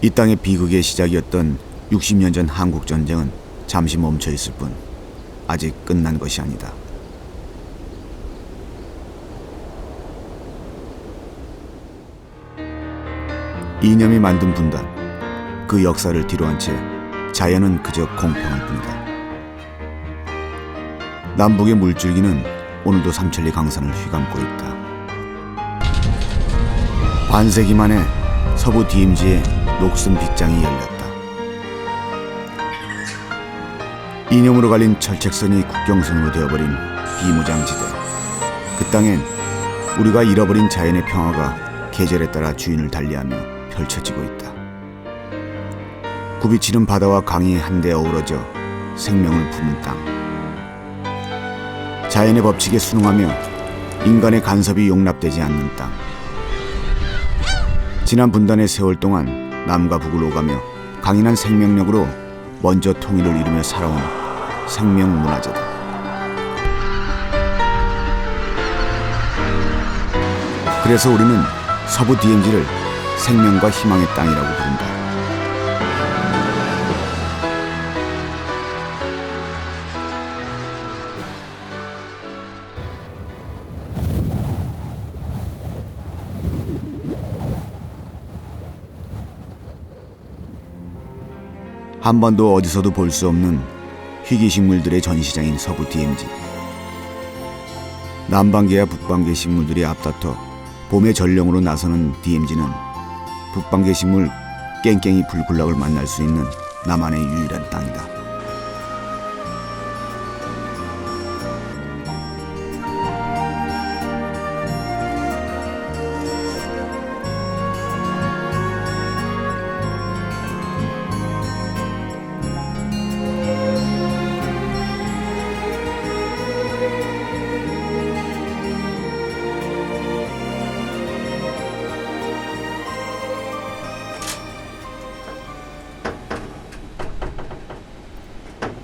이 땅의 비극의 시작이었던 60년 전 한국 전쟁은 잠시 멈춰 있을 뿐 아직 끝난 것이 아니다. 이념이 만든 분단, 그 역사를 뒤로한 채 자연은 그저 공평할 뿐이다. 남북의 물줄기는 오늘도 삼천리 강산을 휘감고 있다. 반세기 만에 서부 DMZ에 녹슨 빗장이 열렸다. 이념으로 갈린 철책선이 국경선으로 되어버린 비무장지대. 그 땅엔 우리가 잃어버린 자연의 평화가 계절에 따라 주인을 달리하며 펼쳐지고 있다. 굽이치는 바다와 강이 한데 어우러져 생명을 품은 땅. 자연의 법칙에 순응하며 인간의 간섭이 용납되지 않는 땅. 지난 분단의 세월 동안 남과 북을 오가며 강인한 생명력으로 먼저 통일을 이루며 살아온 생명문화재다. 그래서 우리는 서부 DMZ를 생명과 희망의 땅이라고 부른다. 한반도 어디서도 볼 수 없는 희귀식물들의 전시장인 서부 DMZ. 남방계와 북방계 식물들이 앞다퉈 봄의 전령으로 나서는 DMZ는 북방계 식물 깽깽이 불굴락을 만날 수 있는 남한의 유일한 땅이다.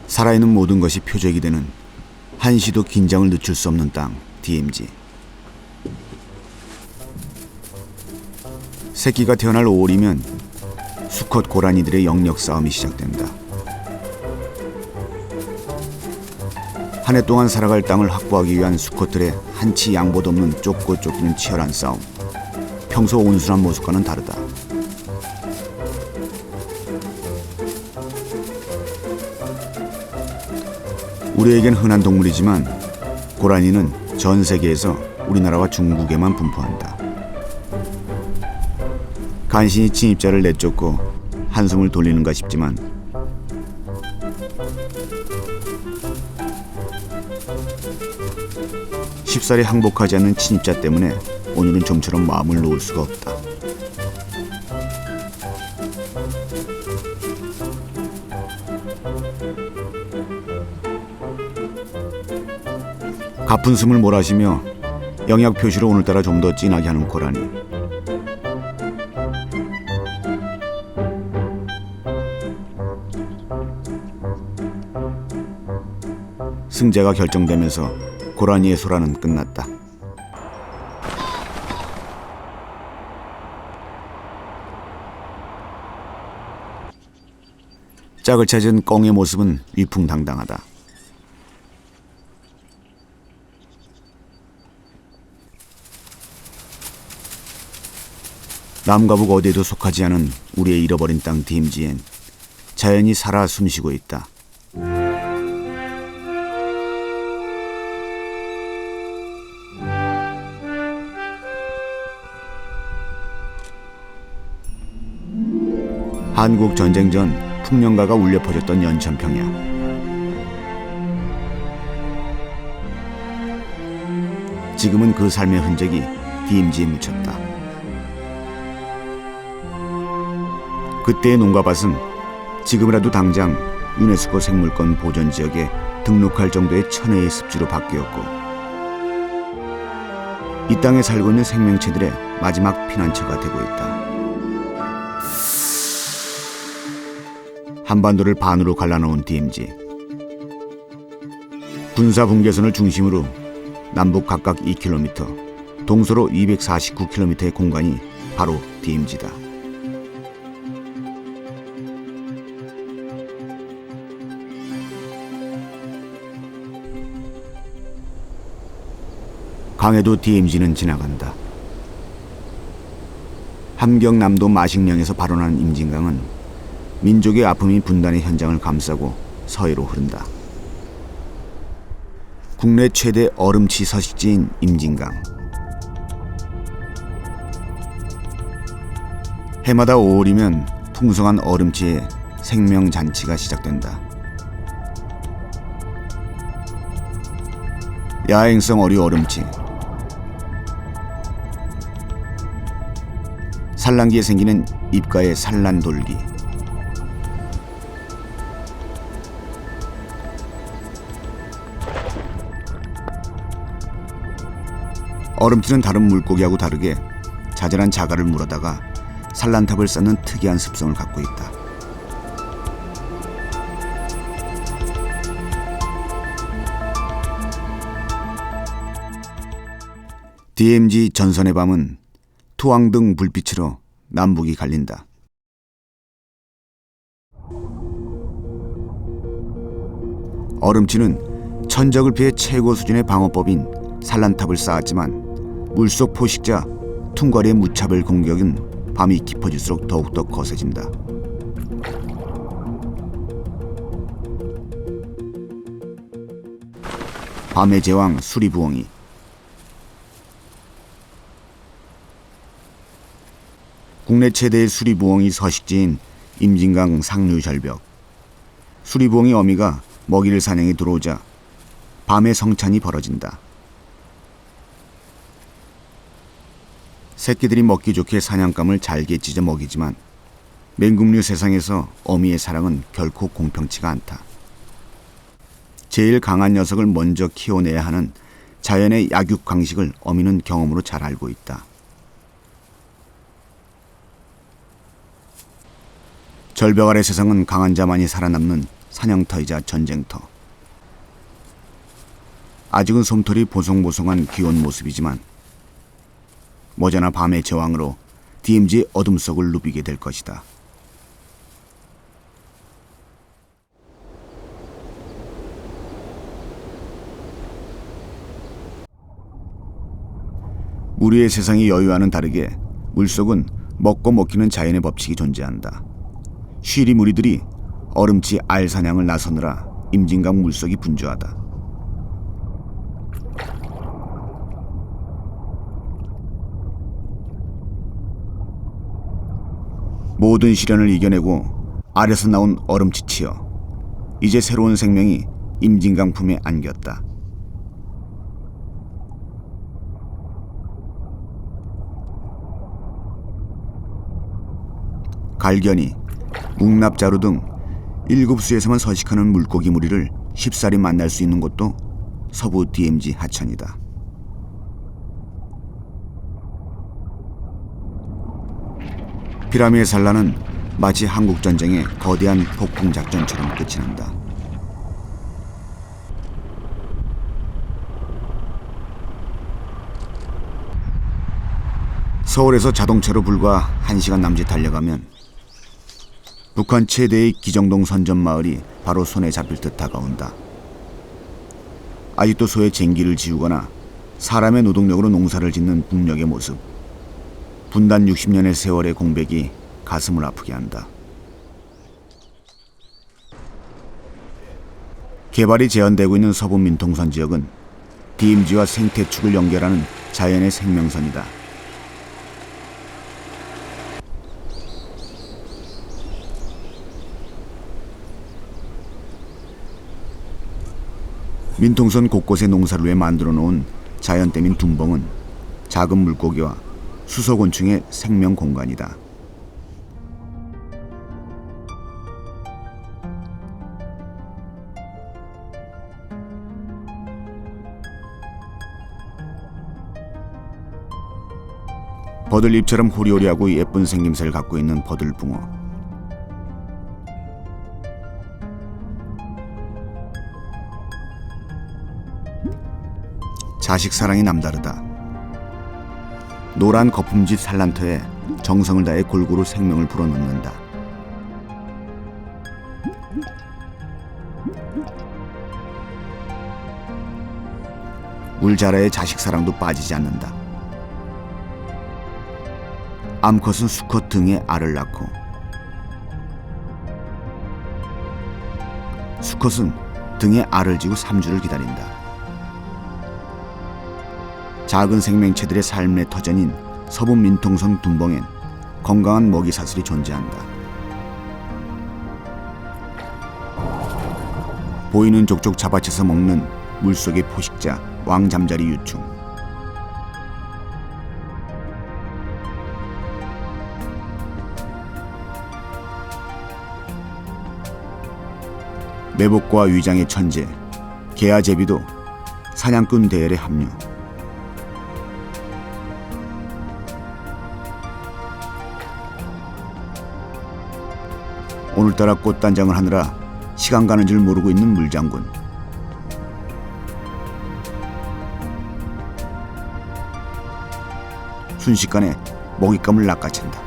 살아있는 모든 것이 표적이 되는 한시도 긴장을 늦출 수 없는 땅 DMZ. 새끼가 태어날 5월이면 수컷 고라니들의 영역 싸움이 시작된다. 한 해 동안 살아갈 땅을 확보하기 위한 수컷들의 한치 양보도 없는 쫓고 쫓기는 치열한 싸움. 평소 온순한 모습과는 다르다. 우리에겐 흔한 동물이지만 고라니는 전 세계에서 우리나라와 중국에만 분포한다. 간신히 침입자를 내쫓고 한숨을 돌리는가 싶지만 쉽사리 항복하지 않는 침입자 때문에 오늘은 좀처럼 마음을 놓을 수가 없다. 가쁜 숨을 몰아쉬며 영약 표시로 오늘따라 좀 더 진하게 하는 고라니. 승자가 결정되면서 고라니의 소란은 끝났다. 짝을 찾은 꿩의 모습은 위풍당당하다. 남과 북 어디에도 속하지 않은 우리의 잃어버린 땅 DMZ엔 자연이 살아 숨쉬고 있다. 한국 전쟁 전 풍년가가 울려 퍼졌던 연천평야. 지금은 그 삶의 흔적이 DMZ에 묻혔다. 그때의 농가밭은 지금이라도 당장 유네스코 생물권 보전지역에 등록할 정도의 천혜의 습지로 바뀌었고 이 땅에 살고 있는 생명체들의 마지막 피난처가 되고 있다. 한반도를 반으로 갈라놓은 DMZ. 군사 분계선을 중심으로 남북 각각 2km, 동서로 249km의 공간이 바로 DMZ다. 강에도 DMZ는 지나간다. 함경남도 마식령에서 발원한 임진강은 민족의 아픔이 분단의 현장을 감싸고 서해로 흐른다. 국내 최대 얼음치 서식지인 임진강. 해마다 5월이면 풍성한 얼음치의 생명잔치가 시작된다. 야행성 어류 얼음치. 산란기에 생기는 입가의 산란돌기. 얼음치는 다른 물고기하고 다르게 자잘한 자갈을 물어다가 산란탑을 쌓는 특이한 습성을 갖고 있다. DMZ 전선의 밤은 투항등 불빛으로 남북이 갈린다. 얼음치는 천적을 피해 최고 수준의 방어법인 산란탑을 쌓았지만 물속 포식자 퉁과리의 무차별 공격은 밤이 깊어질수록 더욱더 거세진다. 밤의 제왕 수리부엉이. 국내 최대의 수리부엉이 서식지인 임진강 상류 절벽. 수리부엉이 어미가 먹이를 사냥에 들어오자 밤의 성찬이 벌어진다. 새끼들이 먹기 좋게 사냥감을 잘게 찢어 먹이지만 맹금류 세상에서 어미의 사랑은 결코 공평치가 않다. 제일 강한 녀석을 먼저 키워내야 하는 자연의 약육강식을 어미는 경험으로 잘 알고 있다. 절벽 아래 세상은 강한 자만이 살아남는 사냥터이자 전쟁터. 아직은 솜털이 보송보송한 귀여운 모습이지만 머지않아 밤의 제왕으로 DMZ의 어둠 속을 누비게 될 것이다. 우리의 세상이 여유와는 다르게 물속은 먹고 먹히는 자연의 법칙이 존재한다. 쉬리 무리들이 얼음치 알 사냥을 나서느라 임진강 물속이 분주하다. 모든 시련을 이겨내고 알에서 나온 얼음치치여 이제 새로운 생명이 임진강 품에 안겼다. 갈견이, 묵납자루 등 7수에서만 서식하는 물고기 무리를 쉽사리 만날 수 있는 곳도 서부 DMZ 하천이다. 피라미의 산란은 마치 한국전쟁의 거대한 폭풍작전처럼 끝이 난다. 서울에서 자동차로 불과 1시간 남짓 달려가면 북한 최대의 기정동 선전마을이 바로 손에 잡힐 듯 다가온다. 아직도 소의 쟁기를 지우거나 사람의 노동력으로 농사를 짓는 북녘의 모습. 분단 60년의 세월의 공백이 가슴을 아프게 한다. 개발이 제한되고 있는 서부 민통선 지역은 DMZ와 생태축을 연결하는 자연의 생명선이다. 민통선 곳곳에 농사를 위해 만들어 놓은 자연댐인 둔벙은 작은 물고기와 수소곤충의 생명 공간이다. 버들잎처럼 호리호리하고 예쁜 생김새를 갖고 있는 버들붕어. 자식 사랑이 남다르다. 노란 거품짓 산란터에 정성을 다해 골고루 생명을 불어넣는다. 울자라의 자식 사랑도 빠지지 않는다. 암컷은 수컷 등에 알을 낳고 수컷은 등에 알을 지고 3주를 기다린다. 작은 생명체들의 삶의 터전인 서부 민통선 둔벙엔 건강한 먹이 사슬이 존재한다. 보이는 족족 잡아채서 먹는 물속의 포식자 왕잠자리 유충. 매복과 위장의 천재 개아제비도 사냥꾼 대열에 합류. 오늘따라 꽃단장을 하느라 시간 가는 줄 모르고 있는 물장군. 순식간에 먹잇감을 낚아챈다.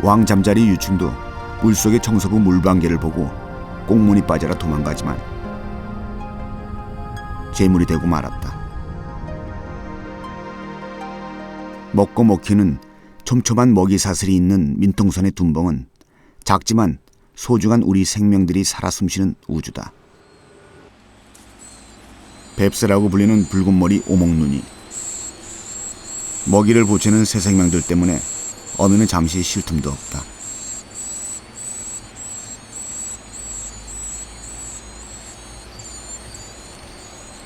왕잠자리 유충도 물속의 청소부 물방개를 보고 꽁무니 빠져라 도망가지만 죄물이 되고 말았다. 먹고 먹히는 촘촘한 먹이 사슬이 있는 민통선의 둔벙은 작지만 소중한 우리 생명들이 살아 숨쉬는 우주다. 뱁새라고 불리는 붉은 머리 오목눈이. 먹이를 보채는 새 생명들 때문에 어미는 잠시 쉴 틈도 없다.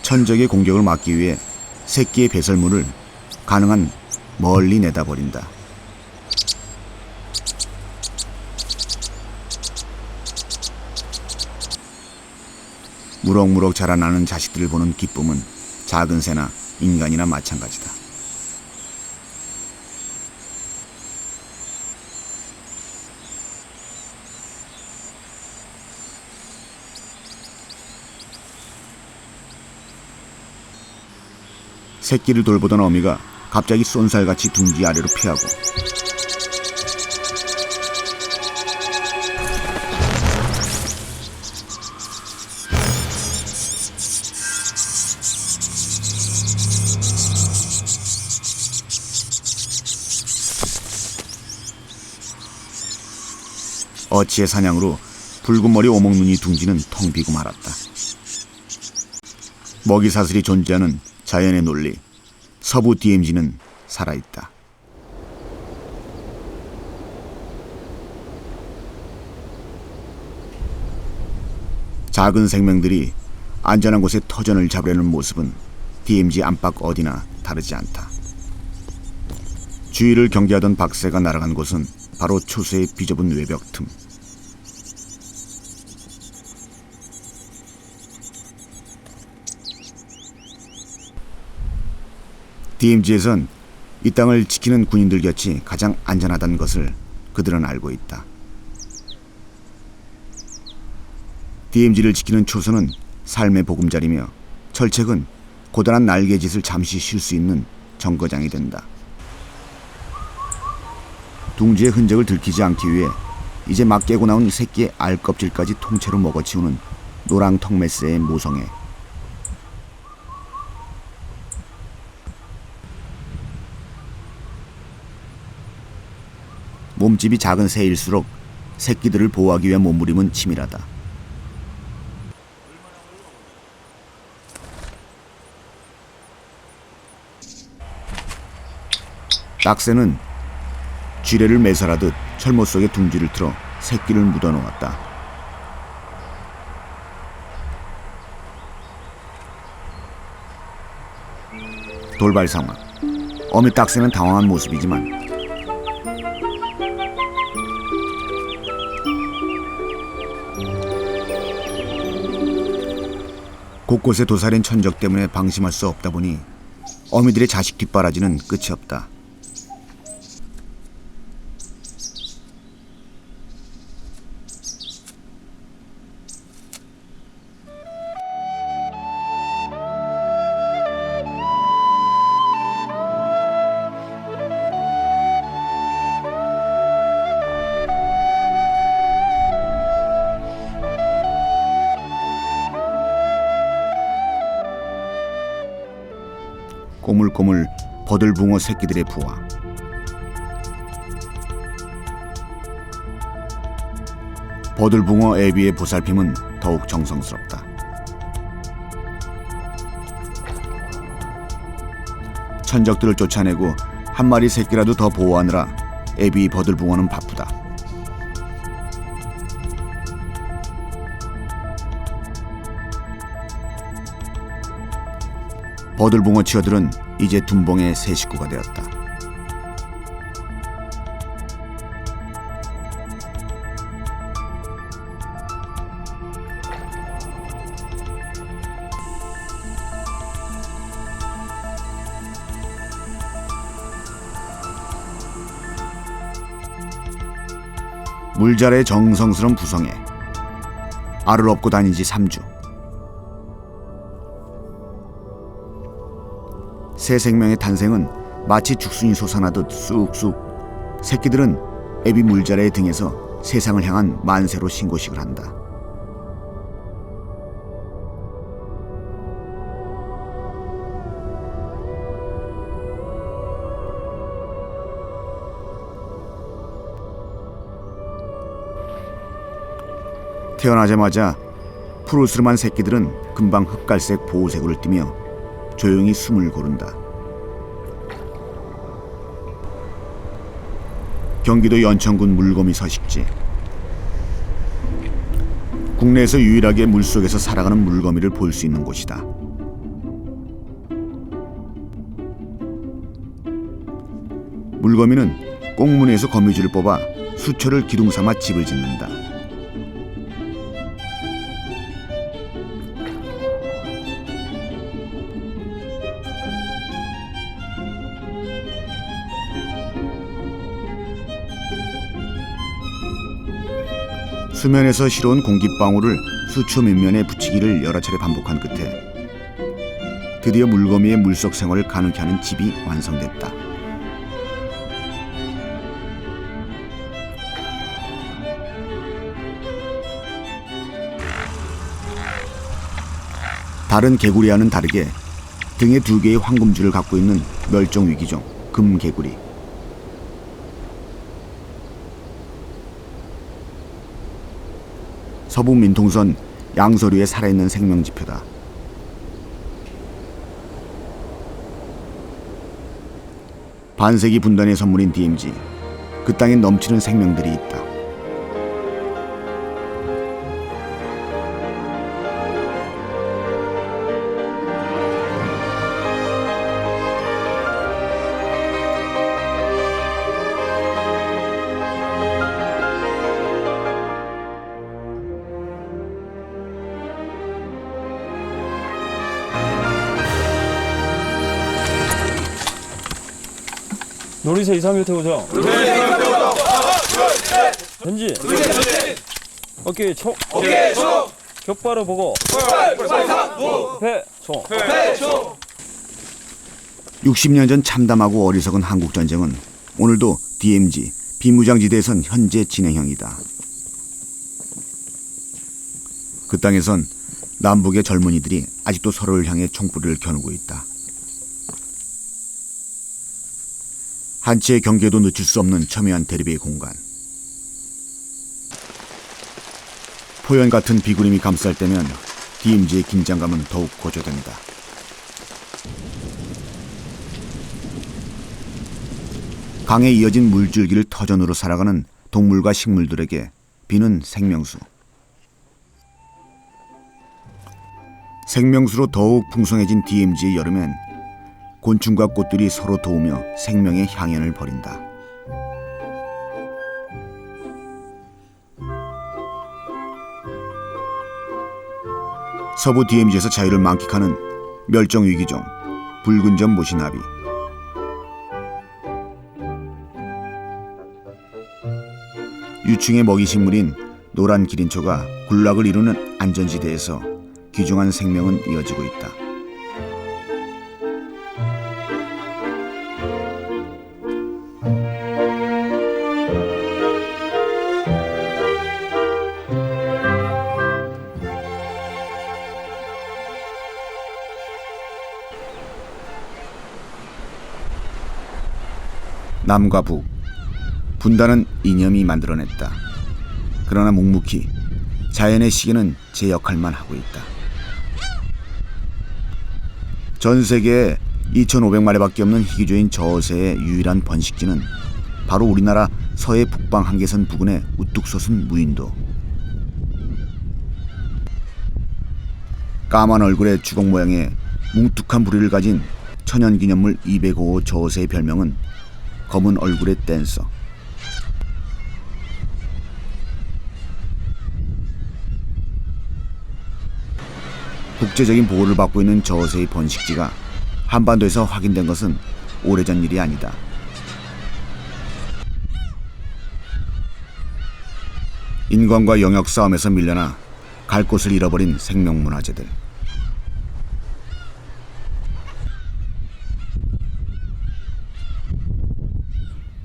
천적의 공격을 막기 위해 새끼의 배설물을 가능한 멀리 내다버린다. 무럭무럭 자라나는 자식들을 보는 기쁨은 작은 새나 인간이나 마찬가지다. 새끼를 돌보던 어미가 갑자기 쏜살같이 둥지 아래로 피하고 어치의 사냥으로 붉은 머리 오목눈이 둥지는 텅 비고 말았다. 먹이 사슬이 존재하는 자연의 논리, 서부 DMZ는 살아있다. 작은 생명들이 안전한 곳에 터전을 잡으려는 모습은 DMZ 안팎 어디나 다르지 않다. 주위를 경계하던 박새가 날아간 곳은 바로 초수의 비좁은 외벽 틈. DMZ에선 이 땅을 지키는 군인들 곁이 가장 안전하다는 것을 그들은 알고 있다. DMZ를 지키는 초소는 삶의 보금자리며 철책은 고단한 날개짓을 잠시 쉴 수 있는 정거장이 된다. 둥지의 흔적을 들키지 않기 위해 이제 막 깨고 나온 새끼의 알 껍질까지 통째로 먹어치우는 노랑턱매새의 모성애. 몸집이 작은 새일수록 새끼들을 보호하기 위한 몸부림은 치밀하다. 딱새는 쥐레를 매설하듯 철모 속에 둥지를 틀어 새끼를 묻어놓았다. 돌발 상황. 어미 딱새는 당황한 모습이지만 곳곳에 도사린 천적 때문에 방심할 수 없다 보니 어미들의 자식 뒷바라지는 끝이 없다. 꼬물꼬물 버들붕어 새끼들의 부화. 버들붕어 애비의 보살핌은 더욱 정성스럽다. 천적들을 쫓아내고 한 마리 새끼라도 더 보호하느라 애비 버들붕어는 바쁘다. 버들붕어 치어들은 이제 둔봉의 새 식구가 되었다. 물자래의 정성스러운 부성애. 알을 업고 다닌 지 3주. 새 생명의 탄생은 마치 죽순이 솟아나듯 쑥쑥. 새끼들은 애비 물자래의 등에서 세상을 향한 만세로 신고식을 한다. 태어나자마자 푸르스름한 새끼들은 금방 흑갈색 보호색을 띠며 조용히 숨을 고른다. 경기도 연천군 물거미 서식지. 국내에서 유일하게 물속에서 살아가는 물거미를 볼 수 있는 곳이다. 물거미는 꽁무니에서 거미줄을 뽑아 수초를 기둥 삼아 집을 짓는다. 수면에서 실어온 공기방울을 수초 밑면에 붙이기를 여러 차례 반복한 끝에 드디어 물거미의 물속 생활을 가능케 하는 집이 완성됐다. 다른 개구리와는 다르게 등에 2개의 황금줄을 갖고 있는 멸종위기종 금개구리. 서부 민통선 양서류에 살아있는 생명지표다. 반세기 분단의 선물인 DMZ. 그 땅엔 넘치는 생명들이 있다. 놀이터 2, 3교 태우죠. 현지. 어깨 초. 격바로 보고. 회 초. 60년 전 참담하고 어리석은 한국전쟁은 오늘도 DMZ 비무장지대에선 현재 진행형이다. 그 땅에선 남북의 젊은이들이 아직도 서로를 향해 총불을 겨누고 있다. 한치의 경계도 늦출 수 없는 첨예한 대립의 공간. 포연 같은 비구름이 감쌀 때면 DMZ의 긴장감은 더욱 고조된다. 강에 이어진 물줄기를 터전으로 살아가는 동물과 식물들에게 비는 생명수. 생명수로 더욱 풍성해진 DMZ의 여름엔 곤충과 꽃들이 서로 도우며 생명의 향연을 벌인다. 서부 DMZ에서 자유를 만끽하는 멸종위기종 붉은점 모시나비. 유충의 먹이식물인 노란 기린초가 군락을 이루는 안전지대에서 귀중한 생명은 이어지고 있다. 남과 북, 분단은 이념이 만들어냈다. 그러나 묵묵히 자연의 시계는 제 역할만 하고 있다. 전 세계에 2,500마리밖에 없는 희귀조인 저어새의 유일한 번식지는 바로 우리나라 서해 북방 한계선 부근의 우뚝 솟은 무인도. 까만 얼굴의 주걱 모양의 뭉툭한 부리를 가진 천연기념물 205호 저어새의 별명은 검은 얼굴의 댄서. 국제적인 보호를 받고 있는 저어새의 번식지가 한반도에서 확인된 것은 오래전 일이 아니다. 인간과 영역 싸움에서 밀려나 갈 곳을 잃어버린 생명문화재들.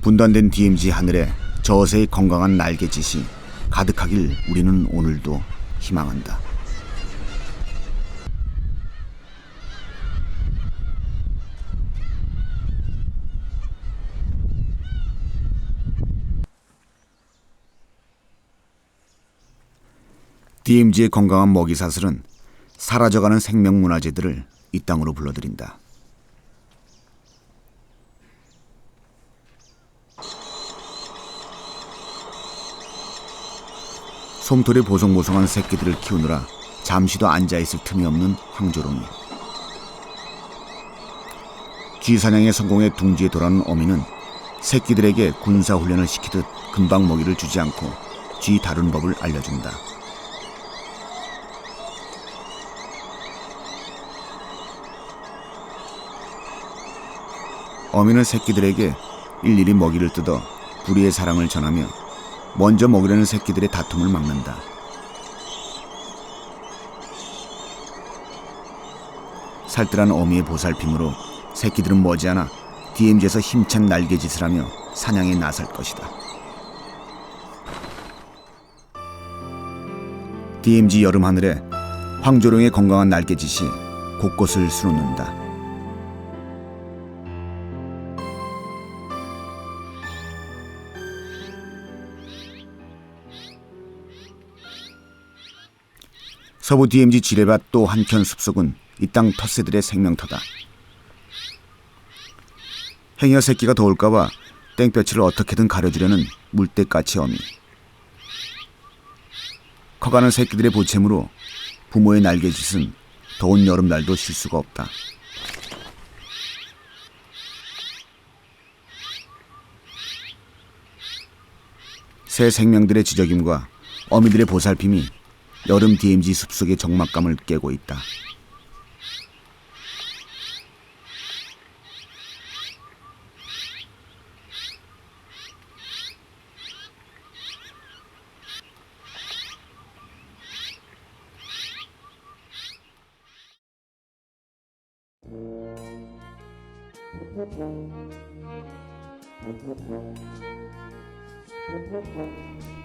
분단된 DMZ 하늘에 저어새의 건강한 날개짓이 가득하길 우리는 오늘도 희망한다. DMZ의 건강한 먹이사슬은 사라져가는 생명문화재들을 이 땅으로 불러들인다. 솜털이 보송보송한 새끼들을 키우느라 잠시도 앉아있을 틈이 없는 황조롱이. 쥐사냥의 성공에 둥지에 돌아오는 어미는 새끼들에게 군사훈련을 시키듯 금방 먹이를 주지 않고 쥐 다루는 법을 알려준다. 어미는 새끼들에게 일일이 먹이를 뜯어 부리의 사랑을 전하며 먼저 먹으려는 새끼들의 다툼을 막는다. 살뜰한 어미의 보살핌으로 새끼들은 머지않아 DMZ에서 힘찬 날개짓을 하며 사냥에 나설 것이다. DMZ 여름 하늘에 황조롱의 건강한 날개짓이 곳곳을 수놓는다. 서부 DMZ 지뢰밭 또 한켠 숲속은 이 땅 텃새들의 생명터다. 행여 새끼가 더울까봐 땡볕을 어떻게든 가려주려는 물때까치 어미. 커가는 새끼들의 보채무로 부모의 날개짓은 더운 여름날도 쉴 수가 없다. 새 생명들의 지저김과 어미들의 보살핌이 여름 DMZ 숲속의 적막감을 깨고 있다.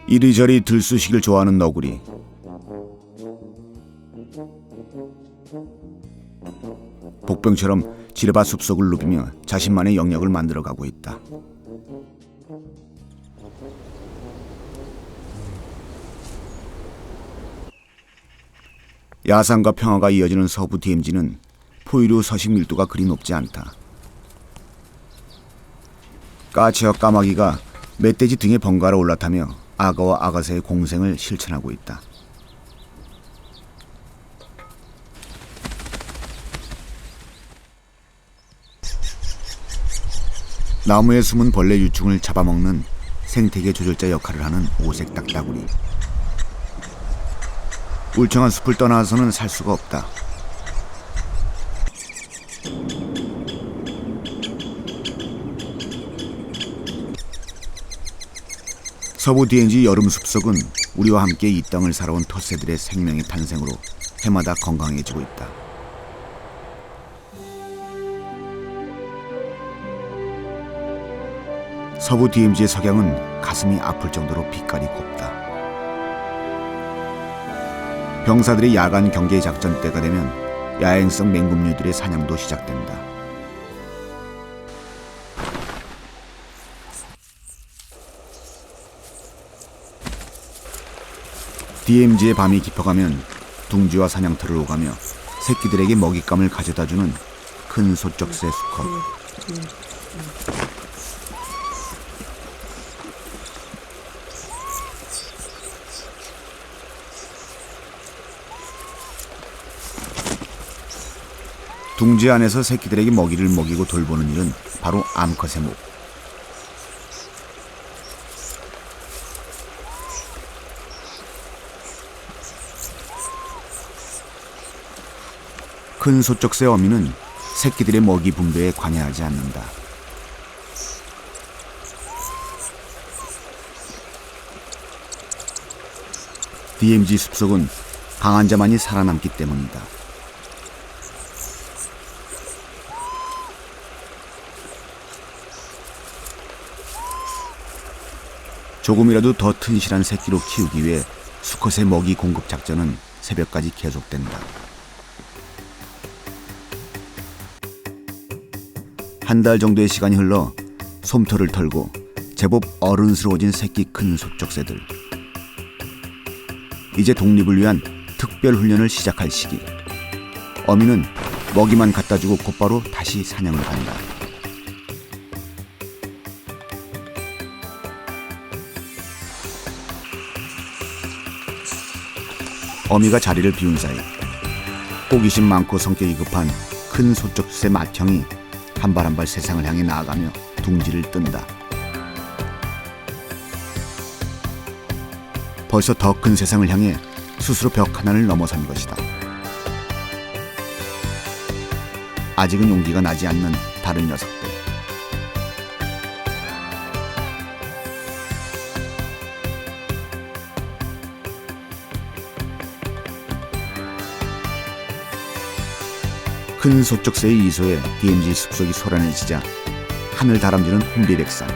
이리저리 들쑤시길 좋아하는 너구리. 복병처럼 지뢰밭 숲속을 누비며 자신만의 영역을 만들어가고 있다. 야산과 평화가 이어지는 서부 DMZ는 포유류 서식 밀도가 그리 높지 않다. 까치와 까마귀가 멧돼지 등에 번갈아 올라타며 악어와 아가새의 공생을 실천하고 있다. 나무에 숨은 벌레 유충을 잡아먹는 생태계 조절자 역할을 하는 오색 딱따구리. 울창한 숲을 떠나서는 살 수가 없다. 서부 DMZ 여름 숲속은 우리와 함께 이 땅을 살아온 텃새들의 생명의 탄생으로 해마다 건강해지고 있다. 서부 DMZ의 석양은 가슴이 아플 정도로 빛깔이 곱다. 병사들의 야간 경계 작전 때가 되면 야행성 맹금류들의 사냥도 시작된다. DMZ의 밤이 깊어가면 둥지와 사냥터를 오가며 새끼들에게 먹잇감을 가져다주는 큰 소쩍새 수컷. 둥지 안에서 새끼들에게 먹이를 먹이고 돌보는 일은 바로 암컷의 목. 큰 소쩍새 어미는 새끼들의 먹이 분배에 관여하지 않는다. DMZ 숲속은 강한 자만이 살아남기 때문이다. 조금이라도 더 튼실한 새끼로 키우기 위해 수컷의 먹이 공급 작전은 새벽까지 계속된다. 한 달 정도의 시간이 흘러 솜털을 털고 제법 어른스러워진 새끼 큰 소쩍새들. 이제 독립을 위한 특별 훈련을 시작할 시기. 어미는 먹이만 갖다주고 곧바로 다시 사냥을 간다. 어미가 자리를 비운 사이 호기심 많고 성격이 급한 큰 소쩍새 맏형이 한 발 한 발 세상을 향해 나아가며 둥지를 뜬다. 벌써 더 큰 세상을 향해 스스로 벽 하나를 넘어선 것이다. 아직은 용기가 나지 않는 다른 녀석들. 큰 소쩍새의 이소에 DMZ 숲속이 소란해지자 하늘 다람쥐는 혼비백산.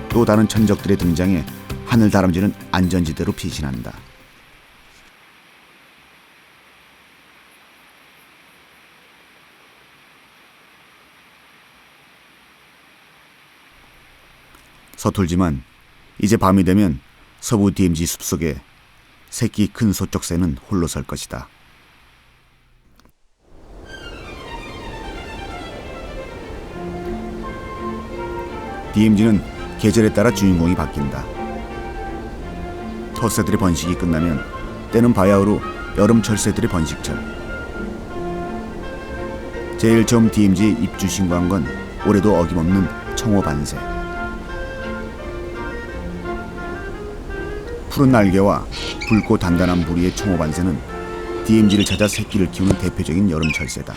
또 다른 천적들의 등장에 하늘 다람쥐는 안전지대로 피신한다. 서툴지만 이제 밤이 되면 서부 DMZ 숲속에 새끼 큰 소쩍새는 홀로 설 것이다. DMZ는 계절에 따라 주인공이 바뀐다. 텃새들의 번식이 끝나면 때는 바야흐로 여름 철새들의 번식철. 제일 처음 DMZ에 입주 신고한 건 올해도 어김없는 청호 반새. 푸른 날개와 붉고 단단한 부리의 청호 반새는 DMZ를 찾아 새끼를 키우는 대표적인 여름 철새다.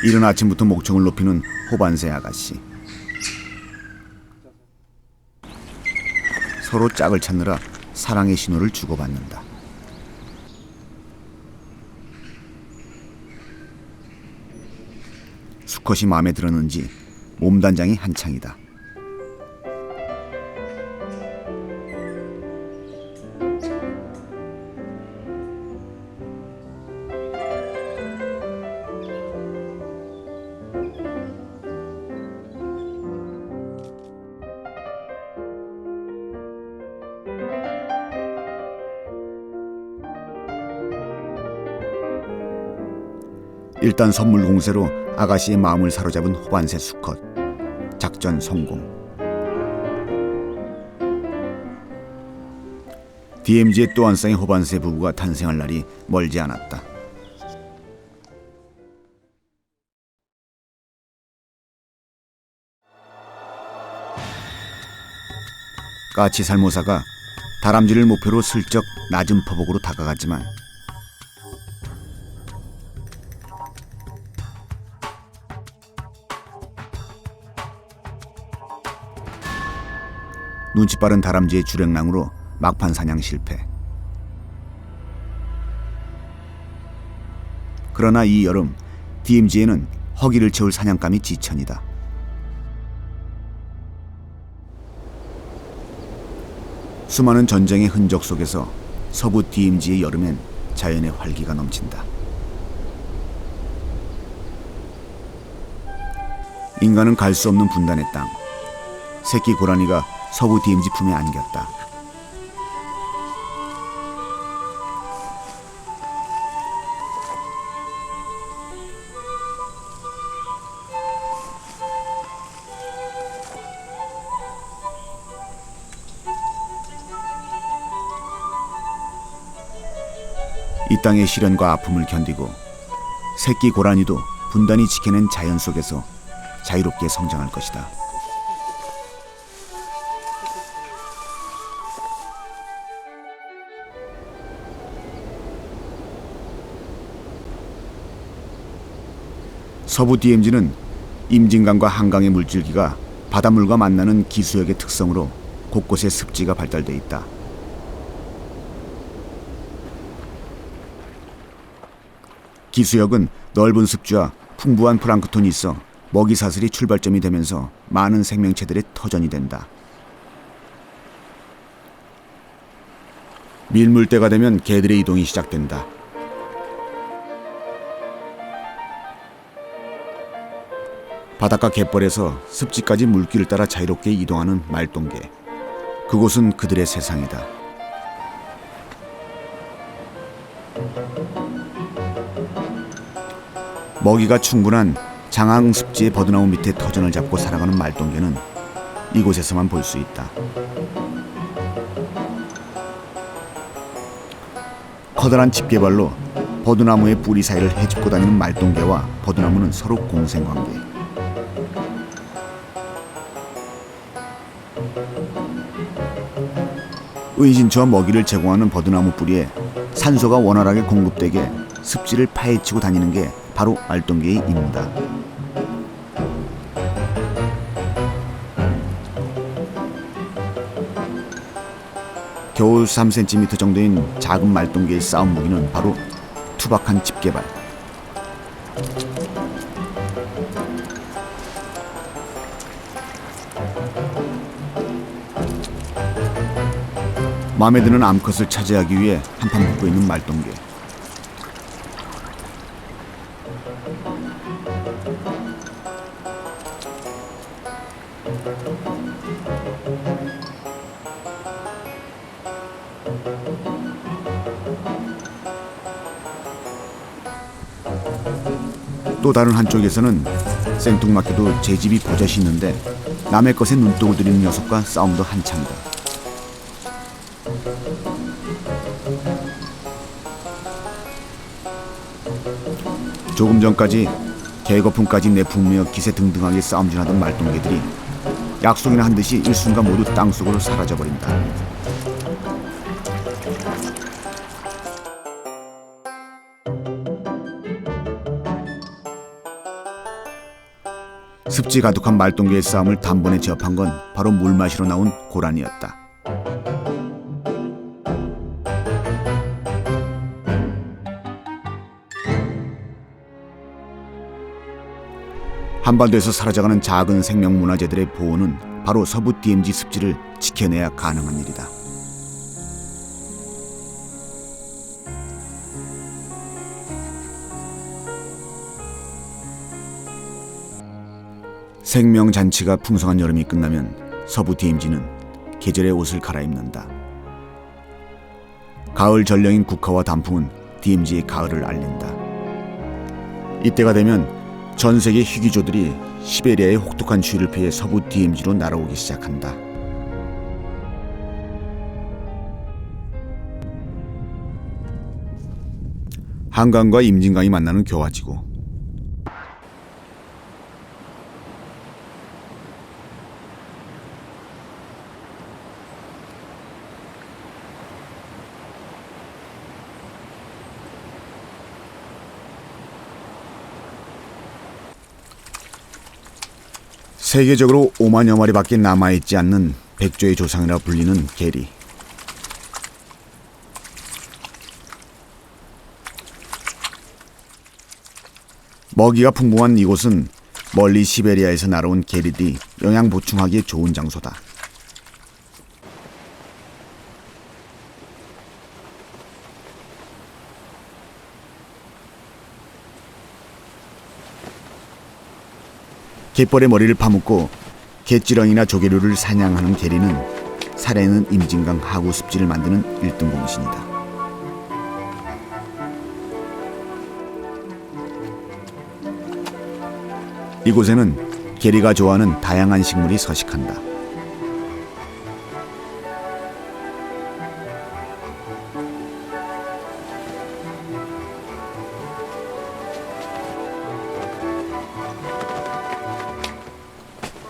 이른 아침부터 목청을 높이는 호반새 아가씨. 서로 짝을 찾느라 사랑의 신호를 주고받는다. 수컷이 마음에 들었는지 몸단장이 한창이다. 일단 선물 공세로 아가씨의 마음을 사로잡은 호반새 수컷. 작전 성공. DMZ의 또 한 쌍의 호반새 부부가 탄생할 날이 멀지 않았다. 까치 살모사가 다람쥐를 목표로 슬쩍 낮은 포복으로 다가갔지만 눈치 빠른 다람쥐의 주랭랑으로 막판 사냥 실패. 그러나 이 여름 DMZ에는 허기를 채울 사냥감이 지천이다. 수많은 전쟁의 흔적 속에서 서부 DMZ의 여름엔 자연의 활기가 넘친다. 인간은 갈 수 없는 분단의 땅. 새끼 고라니가 서부 DMZ 품에 안겼다. 이 땅의 시련과 아픔을 견디고 새끼 고라니도 분단이 지켜낸 자연 속에서 자유롭게 성장할 것이다. 서부 DMZ는 임진강과 한강의 물줄기가 바닷물과 만나는 기수역의 특성으로 곳곳에 습지가 발달돼 있다. 기수역은 넓은 습지와 풍부한 플랑크톤이 있어 먹이 사슬이 출발점이 되면서 많은 생명체들의 터전이 된다. 밀물때가 되면 개들의 이동이 시작된다. 바닷가 갯벌에서 습지까지 물길을 따라 자유롭게 이동하는 말똥개. 그곳은 그들의 세상이다. 먹이가 충분한 장항 습지의 버드나무 밑에 터전을 잡고 살아가는 말똥개는 이곳에서만 볼 수 있다. 커다란 집게발로 버드나무의 뿌리 사이를 헤집고 다니는 말똥개와 버드나무는 서로 공생관계. 은신처와 먹이를 제공하는 버드나무 뿌리에 산소가 원활하게 공급되게 습지를 파헤치고 다니는 게 바로 말똥개의 임무다. 겨우 3cm 정도인 작은 말똥개의 싸움 무기는 바로 투박한 집게발. 마음에 드는 암컷을 차지하기 위해 한판 붙고 있는 말똥개. 또 다른 한쪽에서는 생뚱맞게도 제 집이 버젓이 있는데 남의 것에 눈독을 들이는 녀석과 싸움도 한창이다. 조금 전까지 개거품까지 내뿜으며 기세등등하게 싸움질하던 말똥개들이 약속이나 한 듯이 일순간 모두 땅속으로 사라져버린다. 습지 가득한 말똥개의 싸움을 단번에 제압한 건 바로 물 마시러 나온 고라니였다. 한반도에서 사라져가는 작은 생명문화재들의 보호는 바로 서부 DMZ 습지를 지켜내야 가능한 일이다. 생명잔치가 풍성한 여름이 끝나면 서부 DMZ는 계절의 옷을 갈아입는다. 가을 전령인 국화와 단풍은 DMZ의 가을을 알린다. 이때가 되면 전 세계 희귀조들이 시베리아의 혹독한 추위를 피해 서부 DMZ로 날아오기 시작한다. 한강과 임진강이 만나는 교화지구. 세계적으로 5만여 마리밖에 남아있지 않는 백조의 조상이라 불리는 게리. 먹이가 풍부한 이곳은 멀리 시베리아에서 날아온 게리들이 영양 보충하기에 좋은 장소다. 갯벌에 머리를 파묻고 갯지렁이나 조개류를 사냥하는 게리는 살아있는 임진강 하구 습지를 만드는 1등 공신이다. 이곳에는 게리가 좋아하는 다양한 식물이 서식한다.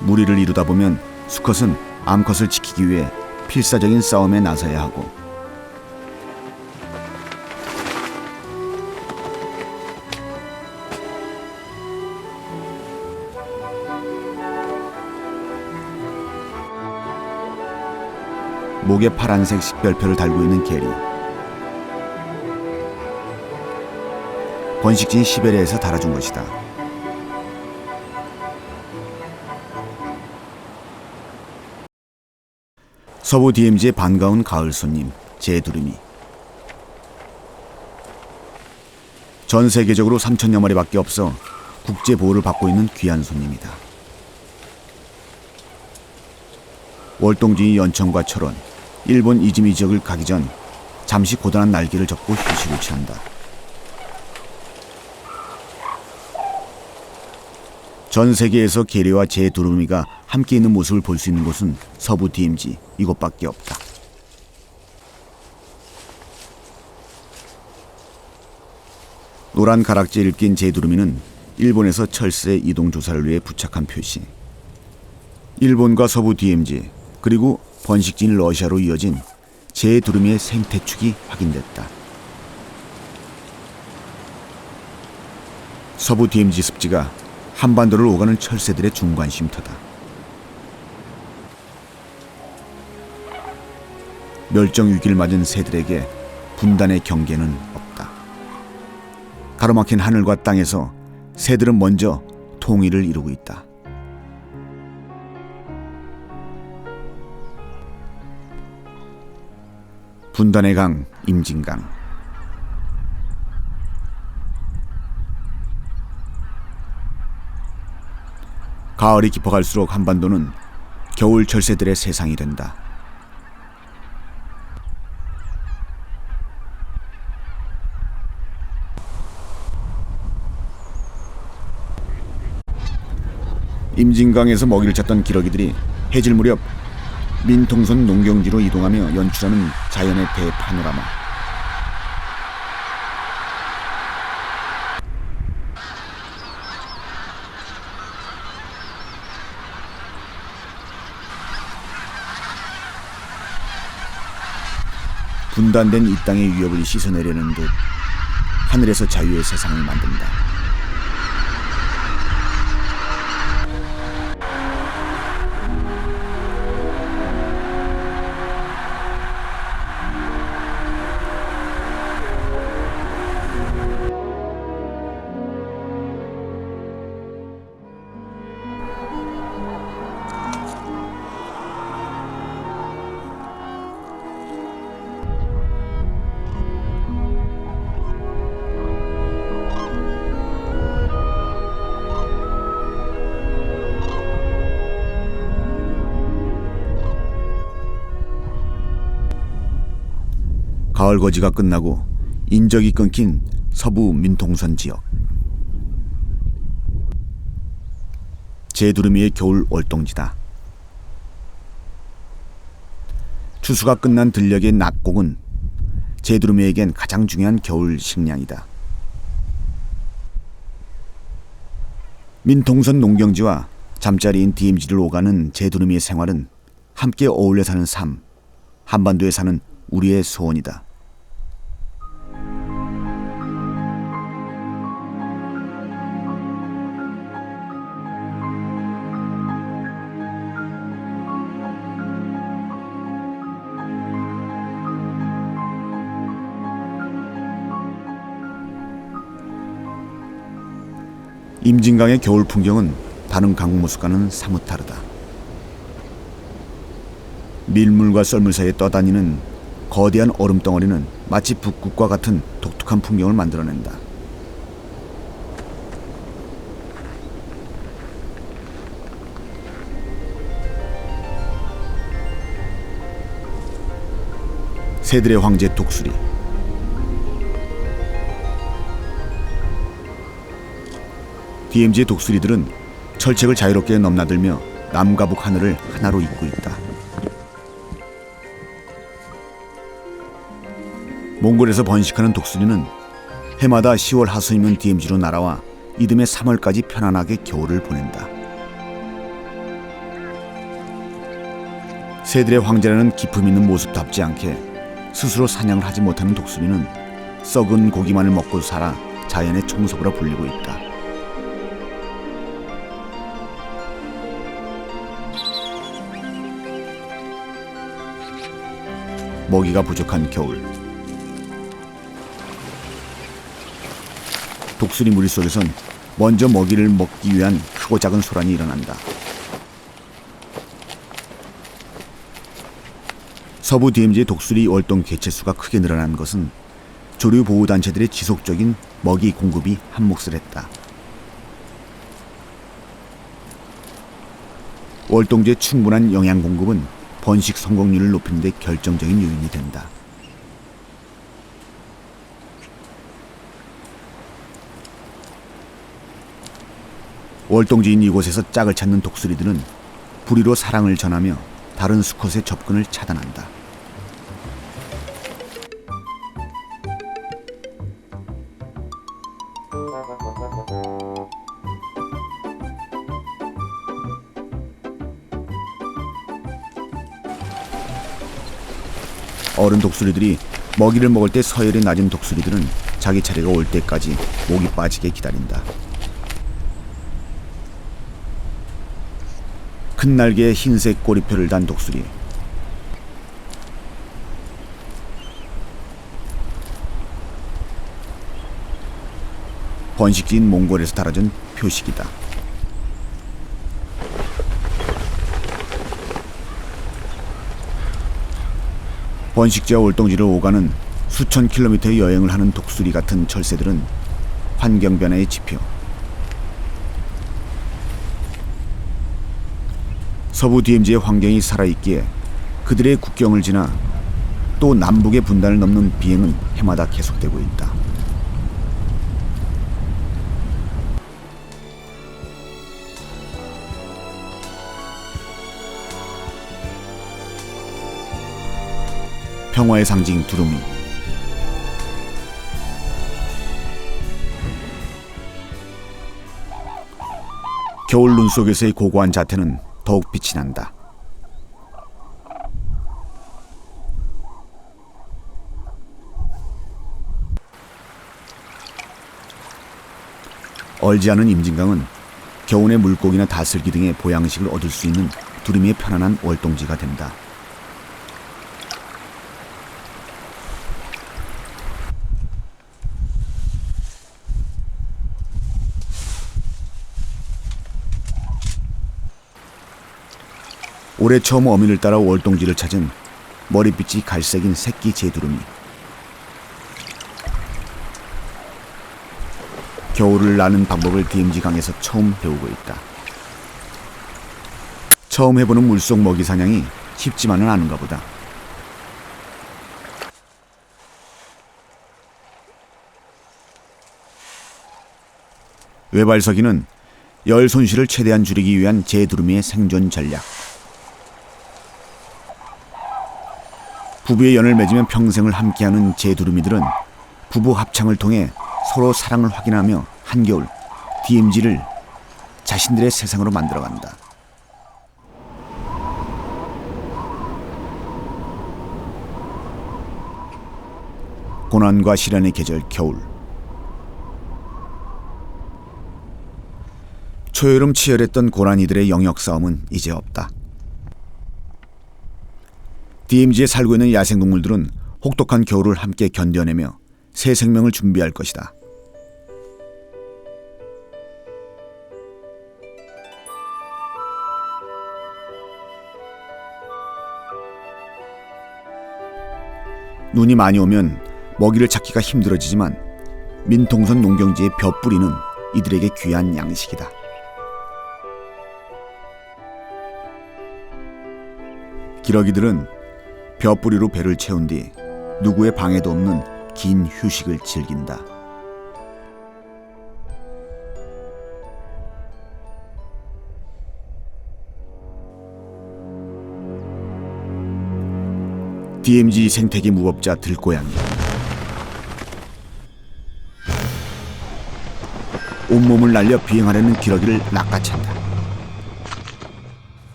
무리를 이루다 보면 수컷은 암컷을 지키기 위해 필사적인 싸움에 나서야 하고, 목에 파란색 식별표를 달고 있는 게리. 번식지인 시베리아에서 달아준 것이다. 서부 DMZ의 반가운 가을 손님 제두루미. 전 세계적으로 3천여 마리밖에 없어 국제 보호를 받고 있는 귀한 손님이다. 월동지인 연천과 철원, 일본 이즈미 지역을 가기 전 잠시 고단한 날개를 접고 휴식을 취한다. 전 세계에서 게리와 제두루미가 함께 있는 모습을 볼 수 있는 곳은 서부 DMZ 이곳밖에 없다. 노란 가락지를 낀 제두루미는 일본에서 철새 이동 조사를 위해 부착한 표시. 일본과 서부 DMZ 그리고 번식지인 러시아로 이어진 제두루미의 생태축이 확인됐다. 서부 DMZ 습지가 한반도를 오가는 철새들의 중간 쉼터다. 멸종 위기를 맞은 새들에게 분단의 경계는 없다. 가로막힌 하늘과 땅에서 새들은 먼저 통일을 이루고 있다. 분단의 강 임진강. 가을이 깊어갈수록 한반도는 겨울 철새들의 세상이 된다. 임진강에서 먹이를 찾던 기러기들이 해질 무렵 민통선 농경지로 이동하며 연출하는 자연의 대파노라마. 분단된 이 땅의 위협을 씻어내려는 듯 하늘에서 자유의 세상을 만든다. 가을 거지가 끝나고 인적이 끊긴 서부 민통선 지역. 제두루미의 겨울 월동지다. 추수가 끝난 들녘의 낙곡은 제두루미에겐 가장 중요한 겨울 식량이다. 민통선 농경지와 잠자리인 DMZ를 오가는 제두루미의 생활은 함께 어울려 사는 삶, 한반도에 사는 우리의 소원이다. 임진강의 겨울 풍경은 다른 강물 모습과는 사뭇 다르다. 밀물과 썰물 사이에 떠다니는 거대한 얼음 덩어리는 마치 북극과 같은 독특한 풍경을 만들어낸다. 새들의 황제 독수리. DMZ의 독수리들은 철책을 자유롭게 넘나들며 남과 북 하늘을 하나로 잇고 있다. 몽골에서 번식하는 독수리는 해마다 10월 하순이면 DMZ로 날아와 이듬해 3월까지 편안하게 겨울을 보낸다. 새들의 황제라는 기품 있는 모습답지 않게 스스로 사냥을 하지 못하는 독수리는 썩은 고기만을 먹고 살아 자연의 총섭으로 불리고 있다. 먹이가 부족한 겨울. 독수리 무리 속에선 먼저 먹이를 먹기 위한 크고 작은 소란이 일어난다. 서부 DMZ의 독수리 월동 개체수가 크게 늘어난 것은 조류 보호 단체들의 지속적인 먹이 공급이 한몫을 했다. 월동지의 충분한 영양 공급은 번식 성공률을 높이는 데 결정적인 요인이 된다. 월동지인 이곳에서 짝을 찾는 독수리들은 부리로 사랑을 전하며 다른 수컷의 접근을 차단한다. 어른 독수리들이 먹이를 먹을 때 서열이 낮은 독수리들은 자기 차례가 올 때까지 목이 빠지게 기다린다. 큰 날개에 흰색 꼬리표를 단 독수리. 번식지인 몽골에서 달아준 표식이다. 번식지와 월동지를 오가는 수천 킬로미터의 여행을 하는 독수리 같은 철새들은 환경 변화의 지표. 서부 DMZ의 환경이 살아있기에 그들의 국경을 지나 또 남북의 분단을 넘는 비행은 해마다 계속되고 있다. 평화의 상징 두루미. 겨울 눈 속에서의 고고한 자태는 더욱 빛이 난다. 얼지 않은 임진강은 겨우내 물고기나 다슬기 등의 보양식을 얻을 수 있는 두루미의 편안한 월동지가 된다. 올해 처음 어민을 따라 월동지를 찾은 머릿빛이 갈색인 새끼 제두루미. 겨울을 나는 방법을 DMZ 강에서 처음 배우고 있다. 처음 해보는 물속 먹이 사냥이 쉽지만은 않은가 보다. 외발서기는 열 손실을 최대한 줄이기 위한 제두루미의 생존 전략. 부부의 연을 맺으면 평생을 함께하는 제두루미들은 부부 합창을 통해 서로 사랑을 확인하며 한겨울 DMZ를 자신들의 세상으로 만들어간다. 고난과 시련의 계절 겨울. 초여름 치열했던 고라니들의 영역 싸움은 이제 없다. DMZ에 살고 있는 야생동물들은 혹독한 겨울을 함께 견뎌내며 새 생명을 준비할 것이다. 눈이 많이 오면 먹이를 찾기가 힘들어지지만 민통선 농경지의 벼뿌리는 이들에게 귀한 양식이다. 기러기들은 벼뿌리로 배를 채운 뒤 누구의 방해도 없는 긴 휴식을 즐긴다. DMZ 생태계 무법자 들고양이. 온몸을 날려 비행하려는 기러기를 낚아챈다.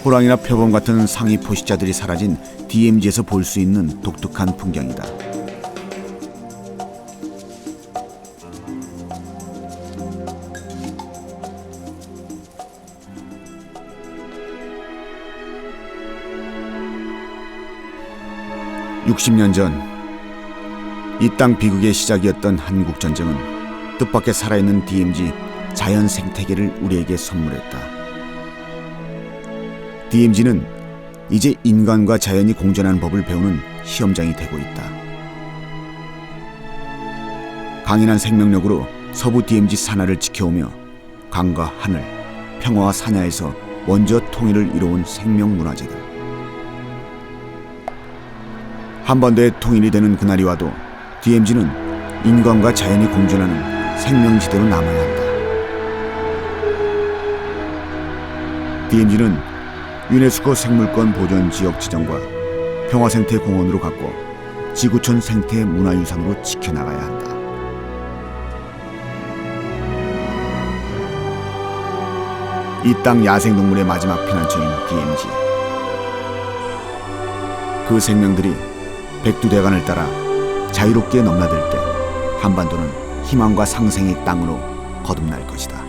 호랑이나 표범 같은 상위 포식자들이 사라진 DMZ에서 볼 수 있는 독특한 풍경이다. (60년) 전 이 땅 비극의 시작이었던 한국 전쟁은 뜻밖의 살아있는 DMZ 자연 생태계를 우리에게 선물했다. DMZ는 이제 인간과 자연이 공존하는 법을 배우는 시험장이 되고 있다. 강인한 생명력으로 서부 DMZ 산하를 지켜오며 강과 하늘, 평화와 산야에서 먼저 통일을 이뤄온 생명문화재들. 한반도의 통일이 되는 그날이 와도 DMZ는 인간과 자연이 공존하는 생명지대로 남아야 한다. DMZ는 유네스코 생물권 보존 지역 지정과 평화생태공원으로 갖고 지구촌 생태 문화유산으로 지켜나가야 한다. 이 땅 야생동물의 마지막 피난처인 DMZ. 그 생명들이 백두대간을 따라 자유롭게 넘나들 때 한반도는 희망과 상생의 땅으로 거듭날 것이다.